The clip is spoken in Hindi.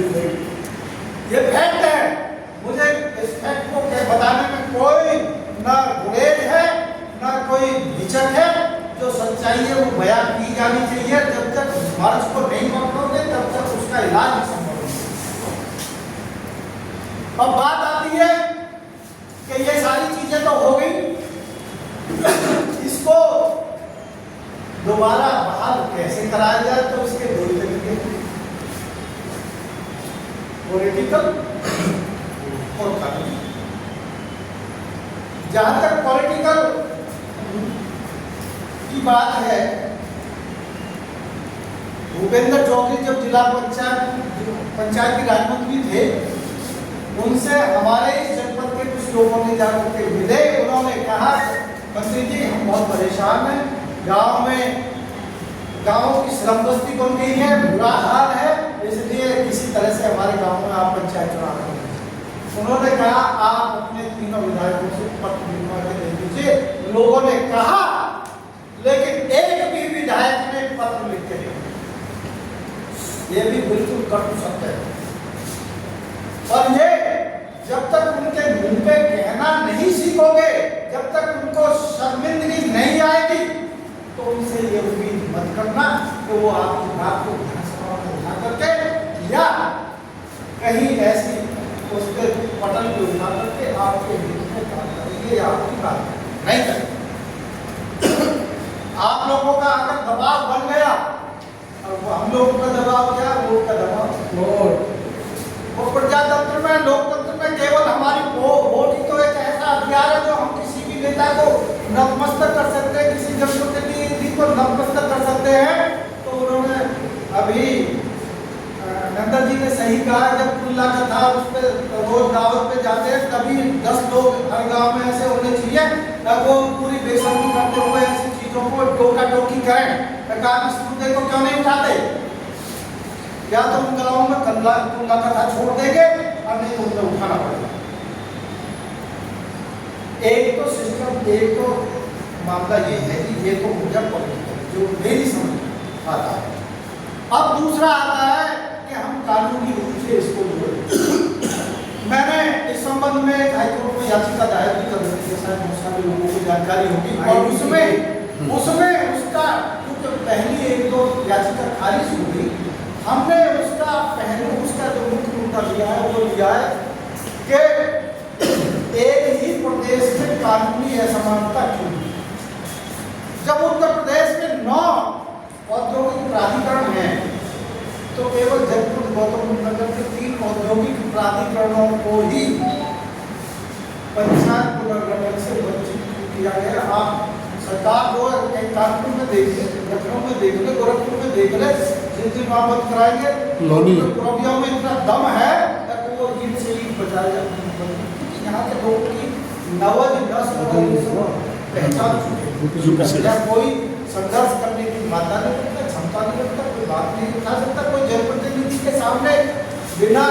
ये फैक्ट है। मुझे इस फैक्ट को बताने में कोई ना गुरेज है ना कोई हिचक है। जो सच्चाई है वो बयान की जानी चाहिए। जब तक मर्ज को नहीं पकड़ोगे तब तक उसका इलाज नहीं संभव नहीं। अब बात आती है कि ये सारी चीजें तो हो गई, इसको दोबारा बहाल कैसे कराया जाए? तो इसके दो तरीके, पॉलिटिकल और कानूनी। जहां तक पॉलिटिकल की बात है, भूपेंद्र चौधरी जब जिला पंचायत के राज मंत्री थे, उनसे हमारे इस जनपद के कुछ लोगों ने जाकर के मिले। उन्होंने कहा मंत्री जी हम बहुत परेशान हैं, गांव की श्रम बस्ती बन गई है, बुरा हाल है, इसलिए किसी तरह से हमारे गांव में आप पंचायत चुनाव करें। उन्होंने कहा आप अपने तीनों विधायकों से पत्र लिखवा के दे दीजिए। लोगों ने कहा, लेकिन एक भी विधायक ने पत्र लिख के नहीं। ये भी बिल्कुल कटु सत्य है। और ये जब तक उनके मुंह पे कहना नहीं सीखोगे, जब तक उनको शर्मिंदगी नहीं आएगी, तो उनसे ये उम्मीद मत करना कि वो आपकी बात को विधानसभा में उठा करके या कहीं ऐसी उसके पटल पे उठा करके आपके हित में काम करेंगे या आपकी बात नहीं करेंगे। आप लोगों का अगर दबाव बन गया, और हम लोगों का दबाव क्या, वोट का दबाव। वो प्रजातंत्र में, लोकतंत्र में केवल हमारी वोट ही तो एक ऐसा हथियार है जो हम किसी भी नेता को नतमस्तक कर सकते हैं, किसी जनप्रतिनिधि को नतमस्तक कर सकते हैं। तो उन्होंने अभी नंदन जी ने सही कहा, जब खुला का था उस पर रोज दावत पे जाते हैं, तभी 10 लोग हर गांव में ऐसे होने चाहिए, तब वो पूरी बेशर्मी करते हुए ऐसी चीजों को टोका टोकी करें। सरकार इस मुद्दे को क्यों नहीं उठाते? या तो उन गाँवों में खुला कथा छोड़ देंगे और नहीं तो उन्हें उठाना पड़ेगा। एक तो सिस्टम, एक तो मामला ये है कि ये तो हो गया पॉलिटिकल, जो मेरी समझ आता है। अब दूसरा आता है कि हम कानूनी रूप से इसको जोड़ें। मैंने इस संबंध में हाईकोर्ट में याचिका दायर की कर दी, जैसा बहुत सारे लोगों को जानकारी होगी, और उसमें उसका क्योंकि पहली 1-2 याचिका खारिज हो गई, हमने उसका पहलू, उसका जो मुख्य मुद्दा लिया है वो लिया है कि एक ही प्रदेश में कानूनी असमानता क्यों? जब उत्तर प्रदेश में 9 औद्योगिक प्राधिकरण हैं, तो केवल जयपुर गौतम नगर के 3 औद्योगिक प्राधिकरणों को ही पंचायत पुनर्गठन से वंचित किया गया। आप सरकार को कानपुर में देख ले, लखनऊ में देख ले, गोरखपुर में देख ले, जिन वहाँ बंद कराएंगे, पुरबिया में इतना दम है कि वो ईट से ईट बचा जाए। यहाँ के लोगों की नवज नस्ल पहचान चुके, कोई संघर्ष करने की मात्रा नहीं रखता, क्षमता नहीं रखता, कोई बात नहीं उठा सकता, कोई जनप्रतिनिधि के सामने बिना